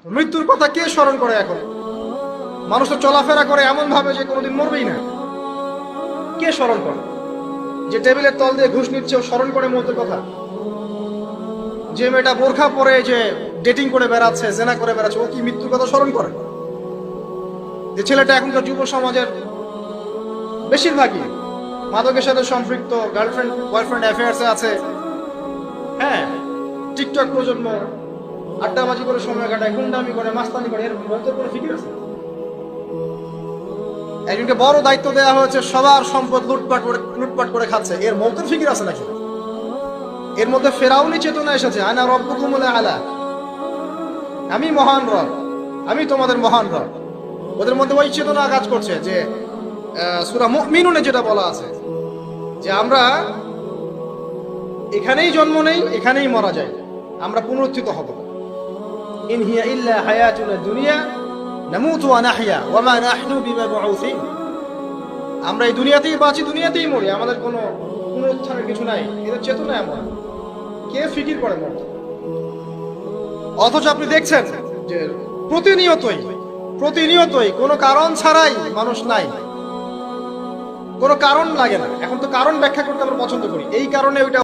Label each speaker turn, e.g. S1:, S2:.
S1: মৃত্যুর কথা কে স্মরণ করে এখন? মানুষ তো চলাফেরা করে এমন ভাবে যে কোনোদিন মরবেই না। কে স্মরণ করে? যে টেবিলের তল দিয়ে ঘুষ নিচ্ছে ও স্মরণ করে মৌতের কথা? যে মেয়েটা বোরখা পরে যে ডেটিং করে বেড়াচ্ছে, জেনা করে বেড়াচ্ছে, ও কি মৃত্যুর কথা স্মরণ করে? যে ছেলেটা এখনকার যুব সমাজের বেশিরভাগই মাদকের সাথে সম্পৃক্ত, গার্লফ্রেন্ড বয়ফ্রেন্ড অ্যাফেয়ার্সে আছে, হ্যাঁ, টিকটক প্রজন্ম, আড্ডাবাজি করে সময় কাটায়, গুন্ডামি করে, মাস্তানি করে, এর মধ্যে কোনো ফিকির আছে? একজনকে বড় দায়িত্ব দেওয়া হয়েছে, সবার সম্পদ লুটপাট করে খাচ্ছে, এর মৌতের ফিকির আছে নাকি? এর মধ্যে ফেরাউনি চেতনা এসেছে, আনা রব্বুকুমুল আলা, আমি মহান রব, আমি তোমাদের মহান রব। ওদের মধ্যে ওই চেতনা কাজ করছে যে সূরা মুমিনুনে যেটা বলা আছে যে আমরা এখানেই জন্ম নেই, এখানেই মারা যাই, আমরা পুনরুত্থিত হব। ইন হিয়া ইল্লা হায়াতুনা দুনিয়া নামুতু ওয়া নাহইয়া ওয়া মা নাহনু বিমাবউসিন। আমরা এই দুনিয়াতেই বাঁচি, দুনিয়াতেই মরি, আমাদের কোনো পুনরুত্থানের কিছু নাই। এদের চেতনা এমন, কে ফিকির করে মত? অথচ আপনি দেখছেন যে প্রতিনিয়তই কোনো কারণ ছাড়াই মানুষ নাই, কোনো কারণ লাগে না। এখন তো কারণ ব্যাখ্যা করতে আমরা পছন্দ করি, এই কারণে ওইটা